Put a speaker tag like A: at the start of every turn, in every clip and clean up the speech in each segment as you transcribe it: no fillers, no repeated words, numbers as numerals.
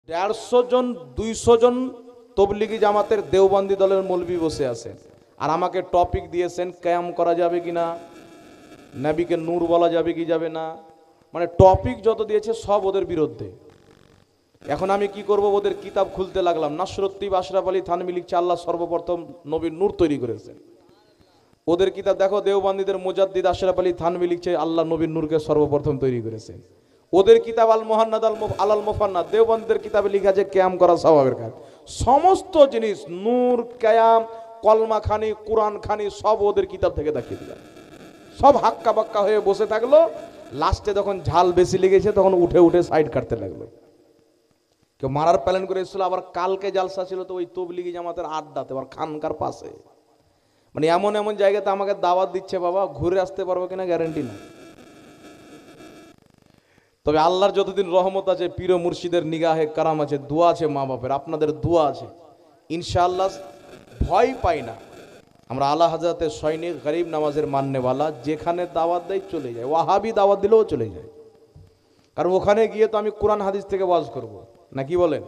A: 150 জন 200 জন তবলিগি জামাতের দেওবন্দি দলের মৌলবি বসে আছেন, আর আমাকে টপিক দিয়েছেন কিয়াম করা যাবে কিনা, নবীকে নূর বলা যাবে কি যাবে না, মানে টপিক যত দিয়েছে সব ওদের বিরুদ্ধে। এখন আমি কি করব, ওদের কিতাব খুলতে লাগলাম। নাসরুদ্দিন আশরাফ আলী থানভী লিখছে আল্লাহ সর্বপ্রথম নবীর নূর তৈরি করেছেন। ওদের কিতাব দেখো, দেওবন্দীদের মুজাদ্দিদ আশরাফ আলী থানভী লিখছে আল্লাহ নবীর নূরকে সর্বপ্রথম তৈরি করেছেন। ওদের কিতাব আল মুহান্নাদ আল মুফান্নাদ, দেওবন্দীদের কিতাবে লেখা আছে কিয়াম করা সওয়াবের কাজ। সমস্ত জিনিস নূর, কিয়াম, কলমা খানি, কোরআন খানি সব ওদের কিতাব থেকে দেখিয়ে দিলাম। সব হাক্কা বাক্কা হয়ে বসে থাকলো। লাস্টে যখন ঝাল বেশি লেগেছে তখন উঠে উঠে সাইড কাটতে লাগলো। কেউ মারার প্ল্যান করে এসেছিল। আবার কালকে জালসা ছিল তো ওই তবলিগি জামাতের আড্ডাতে, আবার খানকার পাশে, মানে এমন এমন জায়গাতে আমাকে দাওয়াত দিচ্ছে, বাবা ঘুরে আসতে পারবো কিনা গ্যারান্টি না। তবে আল্লাহর যতদিন রহমত আছে, পীর মুর্শিদের নিগাহে কারাম আছে, দোয়া আছে, মা বাপের আপনাদের দোয়া আছে, ইনশাআল্লাহ ভয় পাই না। আমরা আলা হযরতের সৈনিক, গরিব নামাজের মান্যওয়ালা, যেখানে দাওয়াত দেয় চলে যায়। ওয়াহাবি দাওয়াত দিলেও চলে যায়, কারণ ওখানে গিয়ে তো আমি কোরআন হাদিস থেকে ওয়াজ করব না, কি বলেন?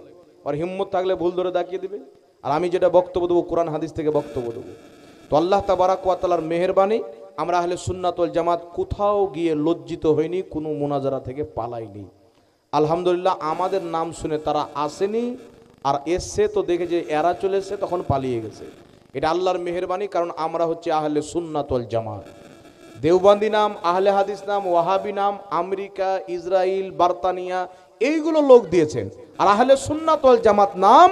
A: আর হিম্মত থাকলে ভুল ধরে দেখিয়ে দিবে, আর আমি যেটা বক্তব্য দেবো কোরআন হাদিস থেকে বক্তব্য দেবো। তো আল্লাহ তাবারাক ওয়া তাআলার মেহেরবানি, আমরা আহলে সুন্নাত ওয়াল জামাত কোথাও গিয়ে লজ্জিত হইনি, কোনো মুনাজারা থেকে পালাইনি। আলহামদুলিল্লাহ, আমাদের নাম শুনে তারা আসেনি, আর এসছে তো দেখে যে এরা চলে এসছে তখন পালিয়ে গেছে। এটা আল্লাহর মেহেরবানি, কারণ আমরা হচ্ছে আহলে সুন্নাত ওয়াল জামাত। দেওবন্দি নাম, আহলে হাদিস নাম, ওয়াহাবি নাম আমেরিকা, ইসরায়েল, বার্তানিয়া এইগুলো লোক দিয়েছেন, আর আহলে সুন্নাত ওয়াল জামাত নাম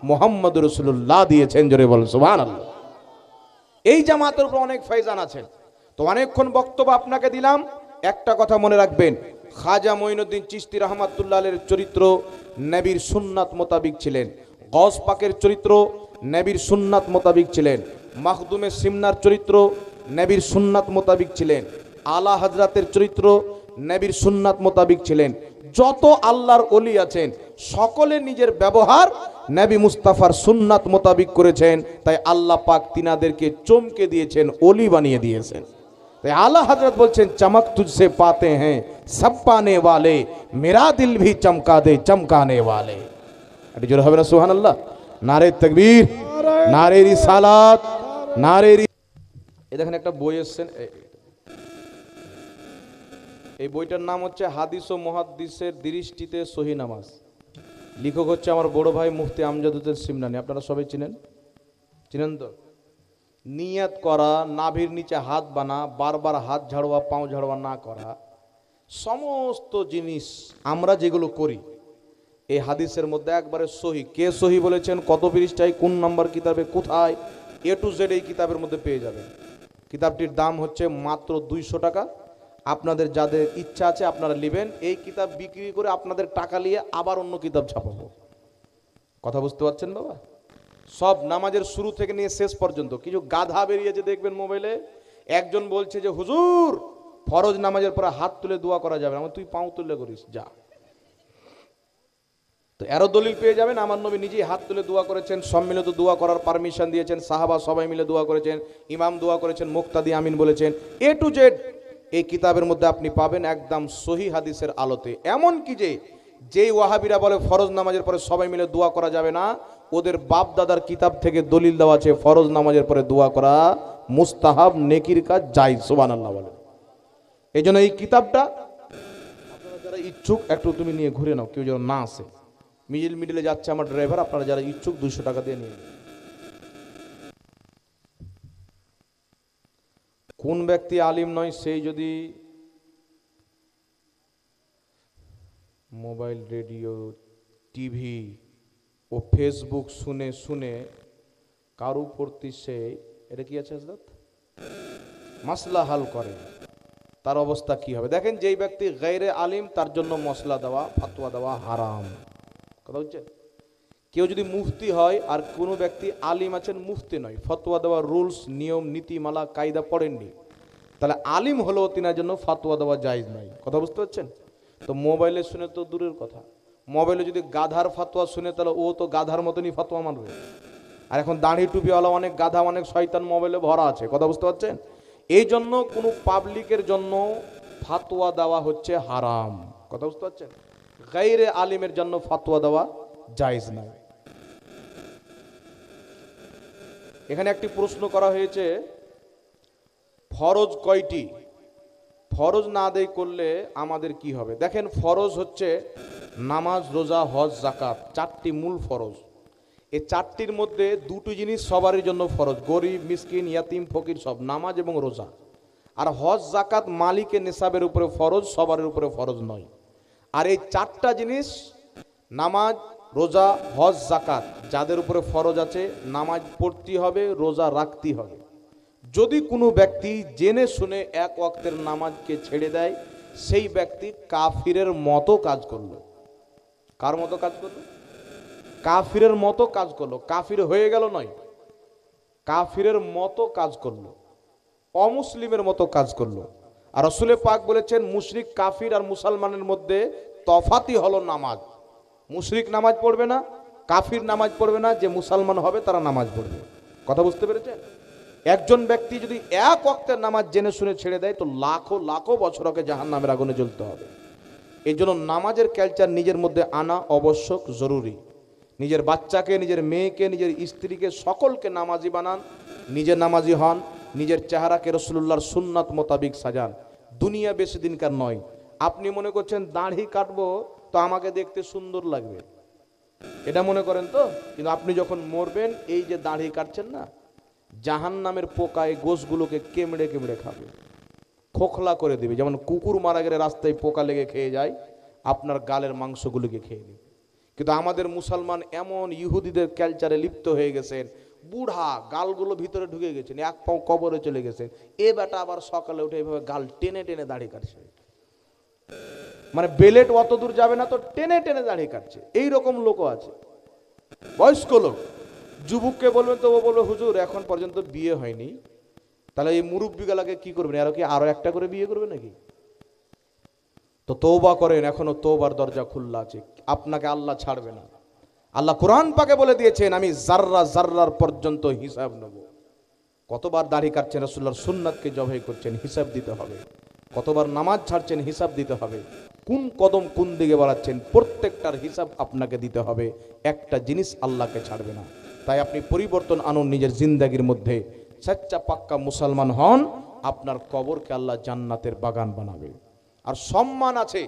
A: মুহাম্মদ রাসূলুল্লাহ দিয়েছেন। জোরে বলেন সুবহানাল্লাহ। এই জামাতের উপর অনেক ফয়জান আছে। তো অনেকক্ষণ বক্তব্য আপনাকে দিলাম, একটা কথা মনে রাখবেন, খাজা মঈনুদ্দিন চিশতি রাহমাতুল্লাহ আলাইহির চরিত্র নবীর সুন্নাত মোতাবিক ছিলেন। গওস পাকের চরিত্র নবীর সুন্নাত মোতাবিক ছিলেন। মাখদুমে সিমনার চরিত্র নবীর সুন্নাত মোতাবিক ছিলেন। আলা হযরতের চরিত্র নবীর সুন্নাত মোতাবিক ছিলেন। যত আল্লাহর ওলি আছেন সকলে নিজের ব্যবহার নবী মুস্তাফার সুন্নাত মোতাবিক করেছেন, তাই আল্লাহ পাক তিনাদেরকে চমকে দিয়েছেন, ওলি বানিয়ে দিয়েছেন। তাই আলা হযরত বলছেন, চমক তুঝসে পাতে হ্যাঁ সব পানে ওয়ালে, মেরা দিল ভি চমকা দে চমকানে ওয়ালে। এটি জোরে হবে না সুবহানাল্লাহ? নারে তাকবীর, নারে রিসালাত, নারে। এই দেখেন একটা বই এসেছেন, এই বইটার নাম হচ্ছে হাদিস ও মুহাদ্দিসের দৃষ্টিতে সহি নামাজ। লেখক হচ্ছে আমার বড় ভাই মুফতি আমজাদ হোসেন সিমনানি। আপনারা সবাই চিনেন তো? নিয়াত করা, নাভির নিচে হাত বানা, বারবার হাত ঝাড়োয়া, পাও ঝাড়োয়া না করা, সমস্ত জিনিস আমরা যেগুলো করি এই হাদিসের মধ্যে একবারে সহি। কে সহি বলেছেন, কত পৃষ্ঠায়, কোন নাম্বার কিতাবে, কোথায়, এ টু জেড এই কিতাবের মধ্যে পেয়ে যাবেন। কিতাবটির দাম হচ্ছে মাত্র 200 টাকা। আপনাদের যাদের ইচ্ছা আছে আপনারা নেবেন। এই কিতাব বিক্রি করে আপনাদের টাকা নিয়ে আবার অন্য কিতাব ছাপাবো। কথা বুঝতে পারছেন বাবা? সব নামাজের শুরু থেকে নিয়ে শেষ পর্যন্ত। কিছু গাধা বেরিয়েছে দেখবেন মোবাইলে, একজন বলছে যে হুজুর ফরজ নামাজের পরে হাত তুলে দোয়া করা যাবে না। তুই পাও তুলে করিস যা। তো এরও দলিল পেয়ে যাবেন, আমার নবী নিজেই হাত তুলে দোয়া করেছেন, সম্মিলিত দোয়া করার পারমিশন দিয়েছেন, সাহাবা সবাই মিলে দোয়া করেছেন, ইমাম দোয়া করেছেন, মুক্তাদি আমিন বলেছেন। এ টু জেড এই কিতাবের মধ্যে আপনি পাবেন একদম সহি হাদিসের আলোতে। এমন কি যে যেই ওয়াহাবিরা বলে ফরজ নামাজের পরে সবাই মিলে দোয়া করা যাবে না, ওদের বাপ দাদার কিতাব থেকে দলিল দেওয়া আছে ফরজ নামাজের পরে দোয়া করা মুস্তাহাব, নেকির কাজ, জায়েজ। সুবহানাল্লাহ বলে। এই জন্য এই কিতাবটা আপনারা যারা ইচ্ছুক একটু তুমি নিয়ে ঘুরে নাও, কেউ যেন না আসে। মিডিলে যাচ্ছে আমার ড্রাইভার, আপনারা যারা ইচ্ছুক 200 টাকা দিয়ে নিয়ে। কোন ব্যক্তি আলিম নয় সেই যদি মোবাইল, রেডিও, টিভি ও ফেসবুক শুনে শুনে কারু প্রতি সে এটা কি আছে হযরত মাসলা হাল করে, তার অবস্থা কি হবে? দেখেন, যেই ব্যক্তি গায়রে আলিম তার জন্য মসলা দেওয়া, ফাতোয়া দেওয়া হারাম। কথা হচ্ছে, কেউ যদি মুফতি হয় আর কোনো ব্যক্তি আলিম আছেন মুফতি নয়, ফতোয়া দেওয়া রুলস, নিয়ম, নীতিমালা, কায়দা পড়েননি, তাহলে আলিম হলেও তিনার জন্য ফাতোয়া দেওয়া জায়েজ নাই। কথা বুঝতে পারছেন? তো মোবাইলে শুনে তো দূরের কথা, মোবাইলে যদি গাধার ফাতোয়া শুনে তাহলে ও তো গাধার মতনই ফাতোয়া মানবে। আর এখন দাড়ি টুপিওয়ালা অনেক গাধা, অনেক শয়তান মোবাইলে ভরা আছে। কথা বুঝতে পারছেন? এই জন্য কোনো পাবলিকের জন্য ফাতোয়া দেওয়া হচ্ছে হারাম। কথা বুঝতে পারছেন? গায়রে আলিমের জন্য ফাতোয়া দেওয়া জায়েজ নাই। এখানে একটি প্রশ্ন করা হয়েছে, ফরজ কয়টি? ফরজ না আদায় করলে আমাদের কি হবে? দেখেন, ফরজ হচ্ছে নামাজ, রোজা, হজ, যাকাত, চারটি মূল ফরজ। এই চারটির মধ্যে দুটো জিনিস সবারই জন্য ফরজ, গরিব, মিসকিন, ইয়াতিম, ফকির সব, নামাজ এবং রোজা। আর হজ, যাকাত মালিকের নেশাবের উপরে ফরজ, সবার উপরে ফরজ নয়। আর এই চারটা জিনিস, নামাজ, রোজা, হজ, যাকাত, যাদের উপরে ফরজ আছে নামাজ পড়তে হবে, রোজা রাখতে হবে। যদি কোনো ব্যক্তি জেনে শুনে এক ওয়াক্তের নামাজকে ছেড়ে দেয়, সেই ব্যক্তি কাফিরের মতো কাজ করলো। কার মতো কাজ করলো? কাফিরের মতো কাজ করলো। কাফির হয়ে গেল নয়, কাফিরের মতো কাজ করলো, অমুসলিমের মতো কাজ করলো। আর রাসূল পাক বলেছেন, মুশরিক, কাফির আর মুসলমানের মধ্যে তফাতই হলো নামাজ। মুশরিক নামাজ পড়বে না, কাফির নামাজ পড়বে না, যে মুসলমান হবে তারা নামাজ পড়বে। কথা বুঝতে পেরেছেন? একজন ব্যক্তি যদি এক ওয়াক্তের নামাজ জেনে শুনে ছেড়ে দেয়, তো লাখো লাখো বছর ওকে জাহান্নামের আগুনে জ্বলতে হবে। এই জন্য নামাজের কালচার নিজের মধ্যে আনা আবশ্যক, জরুরি। নিজের বাচ্চাকে, নিজের মেয়েকে, নিজের স্ত্রীকে, সকলকে নামাজি বানান, নিজে নামাজি হন, নিজের চেহারাকে রাসূলুল্লাহর সুন্নাত মোতাবিক সাজান। দুনিয়া বেশি দিনকার নয়। আপনি মনে করছেন দাড়ি কাটবো তো আমাকে দেখতে সুন্দর লাগবে, এটা মনে করেন তো, কিন্তু আপনি যখন মরবেন, এই যে দাড়ি কাটছেন না, জাহান্নামের পোকা এই গোশগুলোকে কেমড়ে কেমড়ে খাবে, খোখলা করে দিবে। যেমন কুকুর মারা গেলে রাস্তায় পোকা লেগে খেয়ে যায়, আপনার গালের মাংসগুলোকে খেয়ে নেবে। কিন্তু আমাদের মুসলমান এমন ইহুদিদের কালচারে লিপ্ত হয়ে গেছেন, বুড়া গালগুলো ভিতরে ঢুকে গেছেন, এক পাও কবরে চলে গেছেন। এ বেটা আবার সকালে উঠে এইভাবে গাল টেনে টেনে দাড়ি কাটছে, মানে বেলেট অত দূর যাবে না, তো টেনে টেনে দাড়ি কাটছে। এইরকম লোকও আছে, বয়স্ক লোক। যুবককে বলবেন তো ও বলবে, হুজুর এখন পর্যন্ত বিয়ে হয়নি। তাহলে এই মুরব্বিগুলাকে কি করবেন? আরো একটা করে বিয়ে করবে নাকি? তো তওবা করেন, এখনো তওবার দরজা খোলা আছে, আপনাকে আল্লাহ ছাড়বে না। আল্লাহ কোরআন পাকে বলে দিয়েছেন, আমি জাররা জাররার পর্যন্ত হিসাব নেব। কতবার দাড়ি কাটছেন, রাসূলুল্লাহর সুন্নাতকে জবাই করছেন, হিসাব দিতে হবে। কতবার নামাজ ছাড়ছেন, হিসাব দিতে হবে। কোন কদম কোন দিকে বাড়াচ্ছেন, প্রত্যেকটার হিসাব আপনাকে দিতে হবে। একটা জিনিস আল্লাহকে ছাড়বে না। তাই আপনি পরিবর্তন আনুন নিজের জিন্দেগির মধ্যে, সচ্চা পাক্কা মুসলমান হন, আপনার কবরকে আল্লাহ জান্নাতের বাগান বানাবে। আর সম্মান আছে,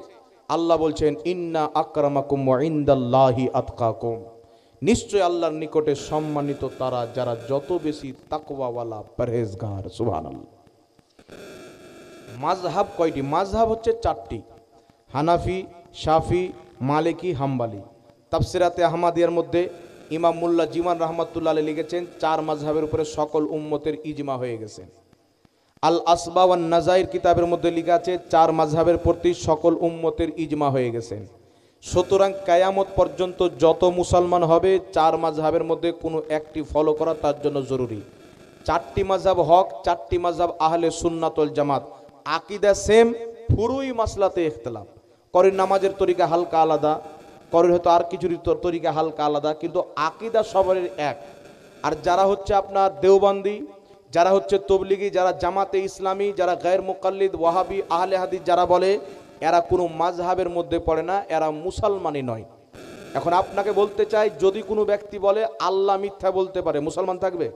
A: আল্লাহ বলছেন, ইন্না আকরামাকুম ইনদাল্লাহি আতকাকুম, নিশ্চয় আল্লাহর নিকটে সম্মানিত তারা যারা যত বেশি তাকওয়াওয়ালা, পরহেজগার। সুবহানাল্লাহ। মাযহাব কয়টি? মাযহাব হচ্ছে চারটি, হানাফি, শাফি, মালিকি, হাম্বলি। তাফসিরাতে আহমদিয়ার মধ্যে ইমাম মুল্লা জীমান রহমাতুল্লাহ আলাইহি লিখেছেন, চার মাযহাবের উপরে সকল উম্মতের ইজমা হয়ে গেছে। আল আসবা ওয়ান নাজাইর কিতাবের মধ্যে লেখা আছে, চার মাযহাবের প্রতি সকল উম্মতের ইজমা হয়ে গেছেন। সুতরাং কিয়ামত পর্যন্ত যত মুসলমান হবে, চার মাযহাবের মধ্যে কোনো একটি ফলো করা তার জন্য জরুরি। চারটি মাযহাব হক, চারটি মাযহাব আহলে সুন্নাত ওয়াল জামাত, আকীদা সেম, ফুরুই মাসলাতে ইখতিলাফ। করির নামাজের তরিকা হালকা আলাদা, করির হয়তো আর কিছুর তরিকা হালকা আলাদা, কিন্তু আকীদা সবারই এক। আর যারা হচ্ছে আপনার দেওবন্দি, যারা হচ্ছে তবলিগি, যারা জামাতে ইসলামী, যারা গায়ের মুকাল্লিদ, ওয়াহাবি, আহলে হাদিস যারা বলে, এরা কোনো মাযহাবের মধ্যে পড়ে না, এরা মুসলমানই নয়। এখন আপনাকে বলতে চাই, যদি কোনো ব্যক্তি বলে আল্লাহ মিথ্যা বলতে পারে, মুসলমান থাকবে?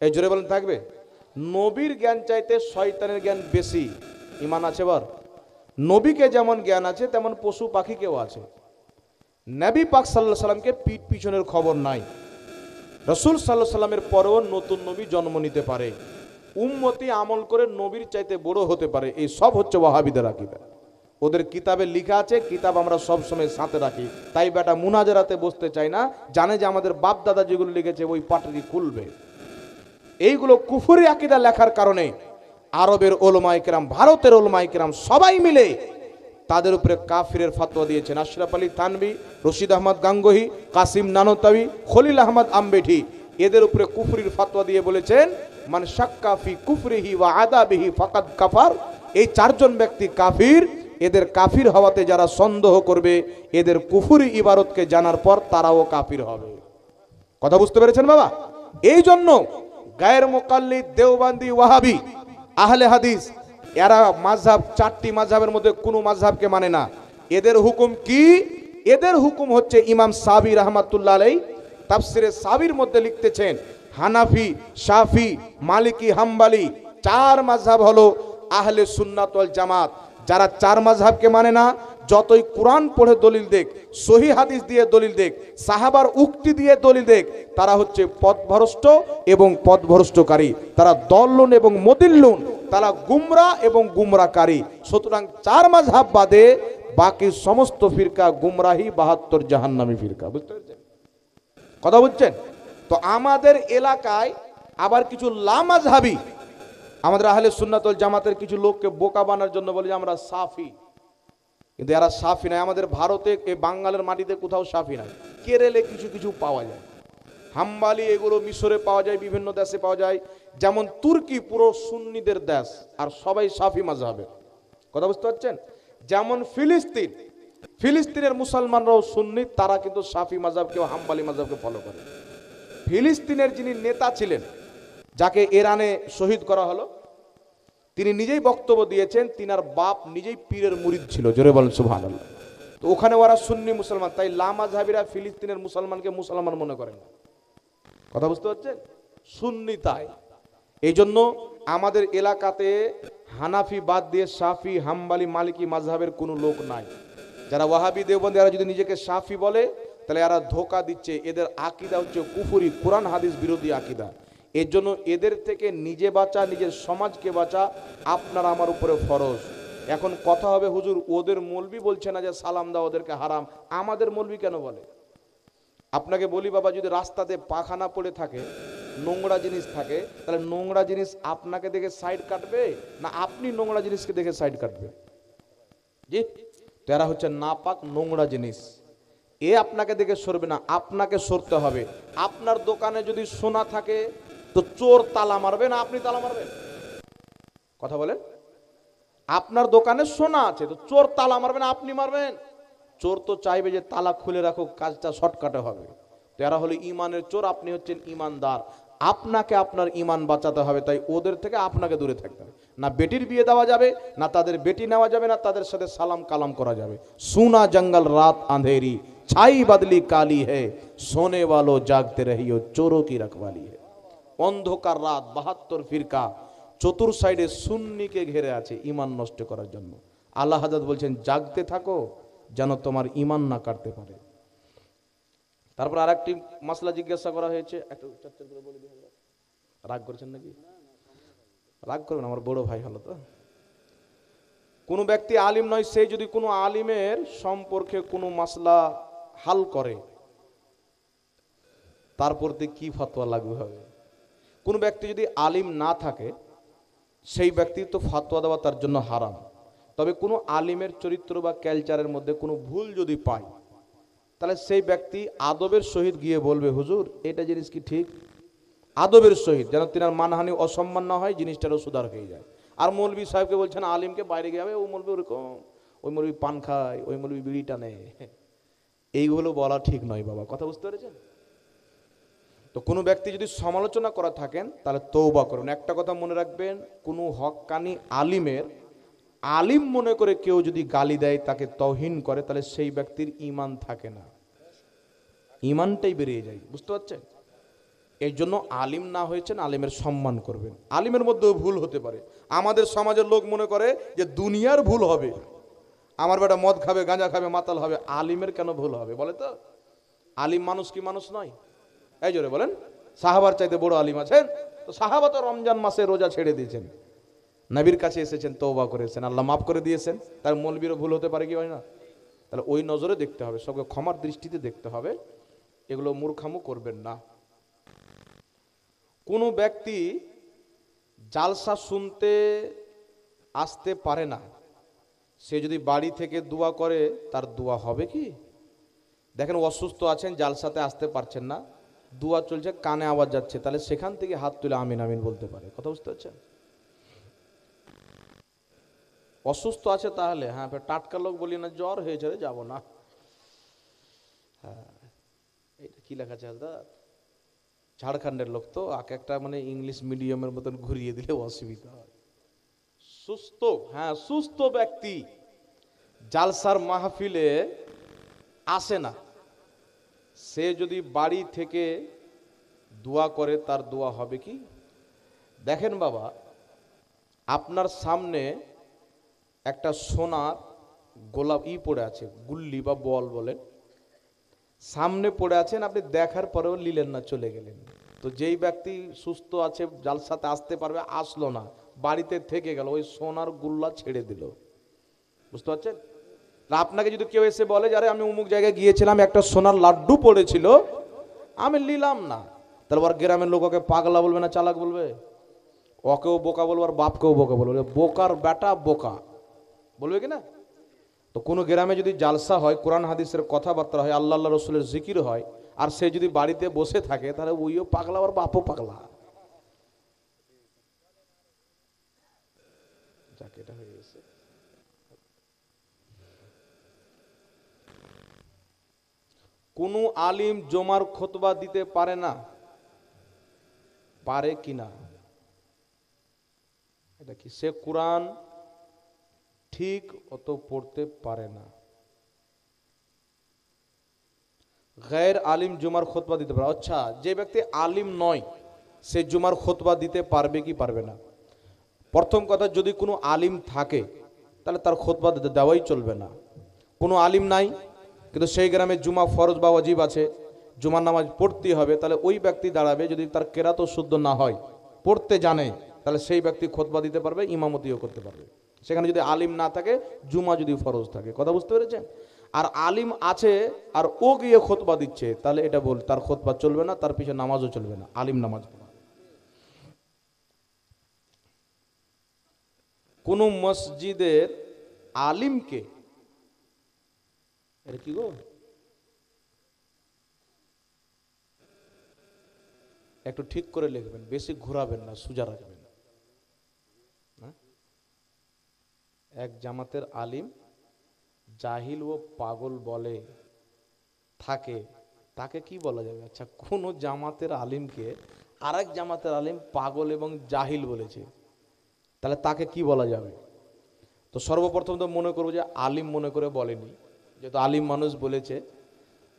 A: এই জোরে বলেন, থাকবে? নবীর জ্ঞান চাইতে শয়তানের জ্ঞান বেশি, ঈমান আছে? বার নবীকে যেমন জ্ঞান আছে, তেমন পশু পাখিকেও আছে। নবী পাক সাল্লাল্লাহু আলাইহি সাল্লামকে পিঠ পিছনের খবর নাই। রাসূল সাল্লাল্লাহু আলাইহি সাল্লামের পরেও নতুন নবী জন্ম নিতে পারে, উম্মতি আমল করে নবীর চাইতে বড় হতে পারে। এই সব হচ্ছে ওয়াহাবিদের আকীদা। ওদের কিতাবে লেখা আছে, কিতাব আমরা সব সময় সাথে রাখি। তাই বেটা মুনাজারাতে বসতে চাই না, জানে যে আমাদের বাপ দাদা যেগুলো লিখেছে ওই পাটরি খুলবে। এইগুলো কুফরি আকীদা লেখার কারণে আরবের উলামায়ে কেরাম, ভারতের উলামায়ে কেরাম সবাই মিলে তাদের উপরে কাফিরের ফতোয়া দিয়েছেন। আশরাফ আলী থানভী, রশিদ আহমদ গাঙ্গোহী, কাসিম নানতাবী, খলিল আহমদ আমবেঠি এদের উপরে কুফরির ফতোয়া দিয়ে বলেছেন, মান শাক্কা ফি কুফরিহি ওয়া আযাবিহি ফাকাদ কাফার। এই চারজন ব্যক্তি কাফির। এদের কাফির হওয়াতে যারা সন্দেহ করবে, এদের কুফরি ইবারতকে জানার পর তারাও কাফির হবে। কথা বুঝতে পেরেছেন বাবা? এই জন্য গায়ের মুকাল্লিদ, দেওবন্দি, ওয়াহাবি, আহলে হাদিস এরা মাযহাব, চারটি মাযহাবের মধ্যে কোনো মাযহাবকে মানে না। এদের হুকুম কি? এদের হুকুম হচ্ছে ইমাম সাবি রহমাতুল্লাহ আলাইহি তাফসিরে সাবির মধ্যে লিখতেছেন, হানাফি, শাফি, মালিকি, হাম্বলি চার মাযহাব হলো আহলে সুন্নাত ওয়াল জামাত। যারা চার মাযহাবকে মানে না, যতই কোরআন পড়ে দলিল দেখ, সহি হাদিস দিয়ে দলিল দেখ, সাহাবার উক্তি দিয়ে দলিল দেখ, তারা হচ্ছে পথভ্রষ্ট এবং পথভ্রষ্টকারী, তারা দল্লুন এবং মদিল্লুন, তারা গুমরা এবং গুমরাকারী। সুতরাং চার মাযহাব বাদে বাকি সমস্ত ফিরকা গুমরাহি, 72 জাহান্নামী ফিরকা। বুঝতে পেরেছেন কথা বুঝছেন? তো আমাদের এলাকায় আবার কিছু লামাযহাবী, আমাদের আহলে সুন্নাত ওয়াল জামাতের কিছু লোককে বোকা বানার জন্য বলে যে আমরা সাফি, কিন্তু এরা সাফি নাই। আমাদের ভারতে, এই বাঙালের মাটিতে কোথাও সাফি নাই। কেরলে কিছু কিছু পাওয়া যায়, হাম্বালি এগুলো মিশরে পাওয়া যায়, বিভিন্ন দেশে পাওয়া যায়। যেমন তুর্কি পুরো সুন্নিদের দেশ, আর সবাই সাফি মাযহাবের। কথা বুঝতে পারছেন? যেমন ফিলিস্তিন, ফিলিস্তিনের মুসলমানরাও সুন্নি, তারা কিন্তু সাফি মাযহাবকে, হাম্বালি মাযহাবকে ফলো করে। ফিলিস্তিনের যিনি নেতা ছিলেন, যাকে ইরানে শহীদ করা হলো, তিনি নিজেই বক্তব্য দিয়েছেন, তিনার বাপ নিজেই পীরের মুরিদ ছিল। জোরে বলেন সুবহানাল্লাহ। তো ওখানে ওরা সুন্নি মুসলমান, তাই লামাযহাবীরা ফিলিস্তিনের মুসলমানকে মুসলমান মনে করেন না। কথা বুঝতে পারছেন? সুন্নি তাই। এই জন্য আমাদের এলাকাতে হানাফি বাদ দিয়ে শাফি, হাম্বলি, মালিকি মাযহাবের কোনো লোক নাই। যারা ওয়াহাবি, দেওবন্দি, এরা যদি নিজেকে শাফি বলে, তাহলে এরা ধোঁকা দিচ্ছে। এদের আকীদা হচ্ছে কুফরি, কোরআন হাদিস বিরোধী আকীদা। এর জন্য এদের থেকে নিজে বাঁচা, নিজের সমাজকে বাঁচা আপনার আমার উপরে ফরজ। এখন কথা হবে, হুজুর ওদের মৌলবি বলছে না যে সালাম দাও ওদেরকে হারাম, আমাদের মৌলবি কেন বলে? আপনাকে বলি বাবা, যদি রাস্তাতে পাখানা পড়ে থাকে, নোংরা জিনিস থাকে, তাহলে নোংরা জিনিস আপনাকে দেখে সাইড কাটবে না আপনি নোংরা জিনিসকে দেখে সাইড কাটবে? জি, তো এরা হচ্ছে নাপাক নোংরা জিনিস, এ আপনাকে দেখে সরবে না, আপনাকে সরতে হবে। আপনার দোকানে যদি সোনা থাকে, তো চোর তালা মারবে না আপনি তালা মারবেন? কথা বলেন। আপনার দোকানে সোনা আছে, তো চোর তালা মারবে না আপনি মারবেন? চোর তো চাইবে যে তালা খুলে রাখো, কাজটা শর্টকাটে হবে। তো এরা হলো ইমানের চোর, আপনি হচ্ছেন ইমানদার। আপনাকে আপনার ইমান বাঁচাতে হবে, তাই ওদের থেকে আপনাকে দূরে থাকতে হবে। না বেটির বিয়ে দেওয়া যাবে, না তাদের বেটি নেওয়া যাবে, না তাদের সাথে সালাম কালাম করা যাবে। সুনা জঙ্গল রাত আঁধেরি, ছাই বদলি কালি হে, সোনে वालो জাগতে রহিও, চোরো কি রখওয়ালি হে। অন্ধকার রাত, 72 ফিরকা চতুর সাইডে সুন্নিকে ঘিরে আছে ইমান নষ্ট করার জন্য। আল্লাহ হযরত বলছেন, জাগতে থাকো যেন তোমার ইমান না কাটতে পারে। তারপর আরেকটি মাসলা জিজ্ঞাসা করা হয়েছে, একটু চর্চা করে বলে দিই। রাগ করছেন নাকি? রাগ করবেন, আমার বড় ভাই হলো তো। কোন ব্যক্তি আলিম নয়, সে যদি কোনো আলিমের সম্পর্কে কোনো মাসলা হাল করে, তার প্রতি কি ফতোয়া লাগু হবে? কোন ব্যক্তি যদি আলিম না থাকে, সেই ব্যক্তি তো ফতোয়া দেওয়া তার জন্য হারাম। তবে কোনো আলিমের চরিত্র বা কালচারের মধ্যে কোনো ভুল যদি পায়, তাহলে সেই ব্যক্তি আদবের সহিত গিয়ে বলবে, হুজুর এটা জিনিস কি ঠিক? আদবের সহিত, যেন তিনার মানহানি, অসম্মান না হয়, জিনিসটারও সুধার হয়ে যায়। আর মৌলবী সাহেবকে বলছেন আলিমকে বাইরে গিয়ে ও মৌলবী ওরকম, ওই মৌলবী পান খায়, ওই মৌলবী বিড়ি টানে, এইগুলো বলা ঠিক নয় বাবা। কথা বুঝতে পেরেছেন? তো কোনো ব্যক্তি যদি সমালোচনা করা থাকেন, তাহলে তওবা করুন। একটা কথা মনে রাখবেন, কোনো হক্কানি আলিমের আলিম মনে করে কেউ যদি গালি দেয়, তাকে তৌহিন করে, তাহলে সেই ব্যক্তির ঈমান থাকে না, ঈমানটাই বেরিয়ে যায়। বুঝতে পারছেন? এই জন্য আলিম না হয়েছেন, আলিমের সম্মান করবেন। আলিমের মধ্যেও ভুল হতে পারে। আমাদের সমাজের লোক মনে করে যে দুনিয়ার ভুল হবে, আমার বেটা মদ খাবে, গাঁজা খাবে, মাতাল হবে, আলিমের কেন ভুল হবে বলে? তো আলিম মানুষ কি মানুষ নয়? এই জোরে বলেন, সাহাবার চাইতে বড় আলিম আছেন? তো সাহাবা তো রমজান মাসে রোজা ছেড়ে দিয়েছেন, নবীর কাছে এসেছেন, তওবা করেছেন, আল্লাহ মাফ করে দিয়েছেন। তার মৌলবীরও ভুল হতে পারে কি হয় না? তাহলে ওই নজরে দেখতে হবে, সবকে ক্ষমার দৃষ্টিতে দেখতে হবে, এগুলো মূর্খামো করবেন না। কোনো ব্যক্তি জালসা শুনতে আসতে পারে না, সে যদি বাড়ি থেকে দোয়া করে, তার দোয়া হবে কি? দেখেন অসুস্থ আছেন, জালসাতে আসতে পারছেন না, দোয়া চলছে, কানে আওয়াজ যাচ্ছে, তাহলে সেখান থেকে হাত তুলে আমিন আমিন বলতে পারে। কথা বুঝতে পারছেন? অসুস্থ আছে তাহলে হ্যাঁ, টাটকা লোক বলি না, জ্বর হয়েছে রে যাবো না, হ্যাঁ এটা কি লেখা আছে দাদা, ঝাড়খণ্ডের লোক তো, আগে একটা মানে ইংলিশ মিডিয়ামের মতন ঘুরিয়ে দিলে অসুবিধা হয়। সুস্থ, হ্যাঁ সুস্থ ব্যক্তি জালসার মাহফিলে আসে না, সে যদি বাড়ি থেকে দোয়া করে তার দোয়া হবে কি? দেখেন বাবা, আপনার সামনে একটা সোনার গোলাপ পড়ে আছে, গুল্লি বা বল বলেন, সামনে পড়ে আছেন, আপনি দেখার পরেও নিলেন না, চলে গেলেন। তো যেই ব্যক্তি সুস্থ আছে, জালসাতে আসতে পারবে, আসলো না, বাড়িতে থেকে গেল, ওই সোনার গুল্লা ছেড়ে দিল। বুঝতে পারছেন? আপনাকে যদি কেউ এসে বলে যে আরে আমি অমুক জায়গায় গিয়েছিলাম, একটা সোনার লাড্ডু পড়েছিল, আমি নিলাম না, তাহলে আর গ্রামের লোক ওকে পাগলা বলবে না চালাক বলবে? ওকেও বোকা বলবো আর বাপকেও বোকা বলবো, বোকার বেটা বোকা বলবে কি না? তো কোনো গ্রামে যদি জালসা হয়, কোরআন হাদিসের কথাবার্তা হয়, আল্লাহ আল্লাহ রসুলের জিকির হয়, আর সে যদি বাড়িতে বসে থাকে, তাহলে ওইও পাগলা আর বাপও পাগলা। যাক, এটা হয়ে গেছে। কোনো আলিম জমার খুতবা দিতে পারে না, পারে কিনা? এটা কি সে কোরআন ঠিক অত পড়তে পারে না? গায়ের আলিম জুমার খুতবা দিতে পারে। আচ্ছা, যে ব্যক্তি আলিম নয় সে জুমার খুতবা দিতে পারবে কি পারবে না? প্রথম কথা, যদি কোনো আলিম থাকে তাহলে তার খুতবা দেওয়াই চলবে না। কোনো আলিম নাই কিন্তু সেই গ্রামে জুমা ফরজ বা ওয়াজিব আছে, জুমার নামাজ পড়তেই হবে, তাহলে ওই ব্যক্তি দাঁড়াবে। যদি তার কেরাতও শুদ্ধ না হয়, পড়তে জানে, তাহলে সেই ব্যক্তি খুতবা দিতে পারবে, ইমামতিও করতে পারবে। সেখানে যদি আলিম না থাকে, জুমা যদি ফরজ থাকে, কথা বুঝতে পেরেছেন? আর আলিম আছে আর ও গিয়ে খুতবা দিচ্ছে, তাহলে এটা বল তার খুতবা চলবে না, তার পিছনে নামাজও চলবে না, আলিম নামাজ পড়া। কোন মসজিদের আলিমকে, এটা কি গো, একটু ঠিক করে লিখবেন, বেশি ঘোরাবেন না, সোজা রাখবেন। এক জামাতের আলিম জাহিল ও পাগল বলে থাকে, তাকে কি বলা যাবে? আচ্ছা, কোন জামাতের আলিমকে আরেক জামাতের আলিম পাগল এবং জাহিল বলেছে, তাহলে তাকে কি বলা যাবে? তো সর্বপ্রথম তো মনে করবো যে আলিম মনে করে বলেনি, যেহেতু আলিম মানুষ বলেছে,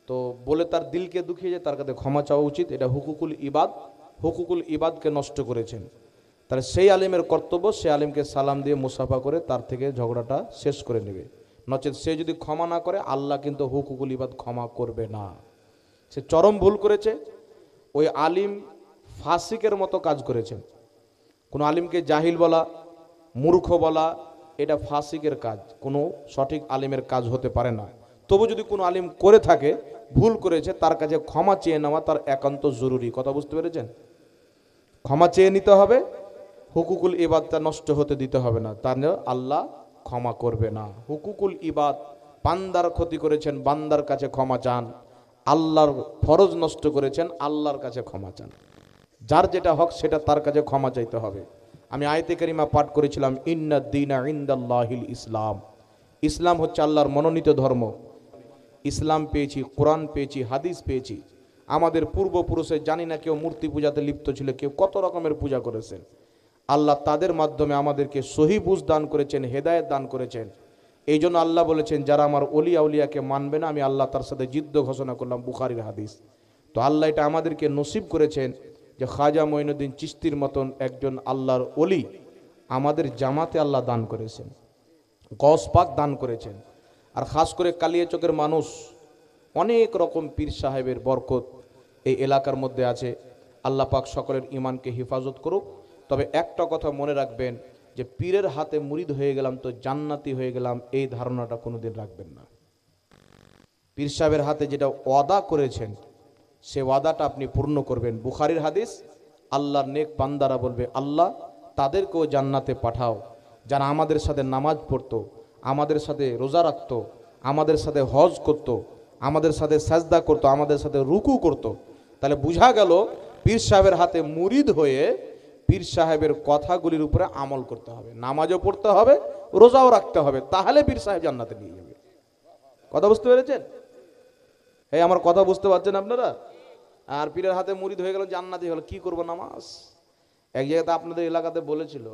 A: তো বলে তার দিলকে দুখিয়ে যায়, তার কাছে ক্ষমা চাওয়া উচিত। এটা হুকুকুল ইবাদ, হুকুকুল ইবাদকে নষ্ট করেছেন। তাহলে সেই আলিমের কর্তব্য সে আলিমকে সালাম দিয়ে মুসাফা করে তার থেকে ঝগড়াটা শেষ করে নেবে। নচেত সে যদি ক্ষমা না করে, আল্লাহ কিন্তু হুকুকুল ইবাদ ক্ষমা করবে না। সে চরম ভুল করেছে, ওই আলিম ফাসিকের মতো কাজ করেছেন। কোনো আলিমকে জাহিল বলা, মূর্খ বলা, এটা ফাসিকের কাজ, কোনো সঠিক আলিমের কাজ হতে পারে না। তবু যদি কোনো আলিম করে থাকে, ভুল করেছে, তার কাছে ক্ষমা চেয়ে নেওয়া তার একান্ত জরুরি। কথা বুঝতে পেরেছেন? ক্ষমা চেয়ে নিতে হবে, হুকুকুল ইবাদটা নষ্ট হতে দিতে হবে না, তার আল্লাহ ক্ষমা করবে না। হুকুকুল ইবাদ, বান্দার ক্ষতি করেছেন, বান্দার কাছে ক্ষমা চান। আল্লাহর ফরজ নষ্ট করেছেন, আল্লাহর কাছে ক্ষমা চান। যার যেটা হক সেটা তার কাছে ক্ষমা চাইতে হবে। আমি আয়াতে কারিমা পাঠ করেছিলাম, ইন্নাদ দীনা ইনদাল্লাহিল ইসলাম। ইসলাম হচ্ছে আল্লাহর মনোনীত ধর্ম। ইসলাম পেয়েছি, কোরআন পেয়েছি, হাদিস পেয়েছি। আমাদের পূর্বপুরুষে জানি না কেউ মূর্তি পূজাতে লিপ্ত ছিল, কেউ কত রকমের পূজা করেছেন। আল্লাহ তাদের মাধ্যমে আমাদেরকে সহি বুঝ দান করেছেন, হেদায়েত দান করেছেন। এই জন্য আল্লাহ বলেছেন, যারা আমার অলি আউলিয়াকে মানবে না, আমি আল্লাহ তার সাথে যুদ্ধ ঘোষণা করলাম, বুখারীর হাদিস। তো আল্লাহ এটা আমাদেরকে নসিব করেছেন যে খাজা মঈনুদ্দিন চিশতির মতন একজন আল্লাহর অলি আমাদের জামাতে আল্লাহ দান করেছেন, গওস পাক দান করেছেন। আর খাস করে কালিয়াচকের মানুষ, অনেক রকম পীর সাহেবের বরকত এই এলাকার মধ্যে আছে। আল্লাহ পাক সকলের ইমানকে হেফাজত করুক। তবে একটা কথা মনে রাখবেন, যে পীরের হাতে মুরিদ হয়ে গেলাম তো জান্নাতি হয়ে গেলাম, এই ধারণাটা কোনোদিন রাখবেন না। পীর সাহেবের হাতে যেটা ওয়াদা করেছেন, সে ওয়াদাটা আপনি পূর্ণ করবেন। বুখারীর হাদিস, আল্লাহর নেক বান্দারা বলবে, আল্লাহ তাদেরকেও জান্নাতে পাঠাও যারা আমাদের সাথে নামাজ পড়তো, আমাদের সাথে রোজা রাখতো, আমাদের সাথে হজ করত, আমাদের সাথে সাজদা করত, আমাদের সাথে রুকু করত। তাহলে বোঝা গেল পীর সাহেবের হাতে মুরিদ হয়ে পীর সাহেবের কথাগুলির উপরে আমল করতে হবে, নামাজও পড়তে হবে, রোজাও রাখতে হবে, তাহলে পীর সাহেব জান্নাতে নিয়ে যাবে। কথা বুঝতে পেরেছেন? এই আমার কথা বুঝতে পারছেন আপনারা? আর পীরের হাতে মুরিদ হয়ে গেল, জান্নাতি হলো, কি করব নামাজ? এক জায়গাতে আপনাদের এলাকাতে বলেছিল,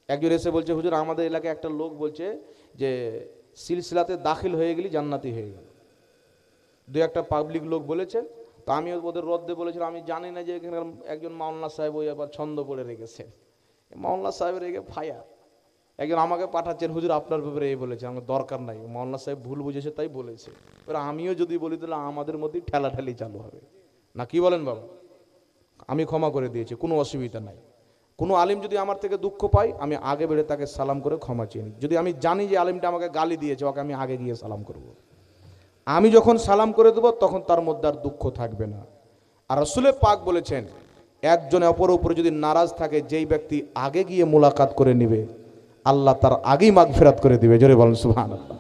A: একজন এসে বলছে, হুজুর আমাদের এলাকায় একটা লোক বলছে যে সিলসিলাতে দাখিল হয়ে গেলি জান্নাতি হয়ে গেল। দু একটা পাবলিক লোক বলেছেন, তো আমি ওদের রদ্দে বলেছিলাম আমি জানি না যে এখানে একজন মাওলানা সাহেব ওই আবার ছন্দ করে রেখেছে, মাওলানা সাহেব রেখে ফায়া। একজন আমাকে পাঠাচ্ছেন, হুজুর আপনার ব্যাপারে এই বলেছে, আমার দরকার নাই, মাওলানা সাহেব ভুল বুঝেছে তাই বলেছে। এবার আমিও যদি বলি তাহলে আমাদের মধ্যেই ঠেলাঠেলি চালু হবে না, কি বলেন বাবা? আমি ক্ষমা করে দিয়েছি, কোনো অসুবিধা নাই। কোনো আলিম যদি আমার থেকে দুঃখ পায়, আমি আগে বেড়ে তাকে সালাম করে ক্ষমা চেয়ে নিই। যদি আমি জানি যে আলিমটা আমাকে গালি দিয়েছে, ওকে আমি আগে গিয়ে সালাম করব। আমি যখন সালাম করে দেবো তখন তার মধ্যে আর দুঃখ থাকবে না। আর রাসূল পাক বলেছেন, একজনে অপরের উপরে যদি নারাজ থাকে, যেই ব্যক্তি আগে গিয়ে মোলাকাত করে নেবে, আল্লাহ তার আগেই মাগফিরাত করে দিবে। জোরে বলেন সুবহানাল্লাহ।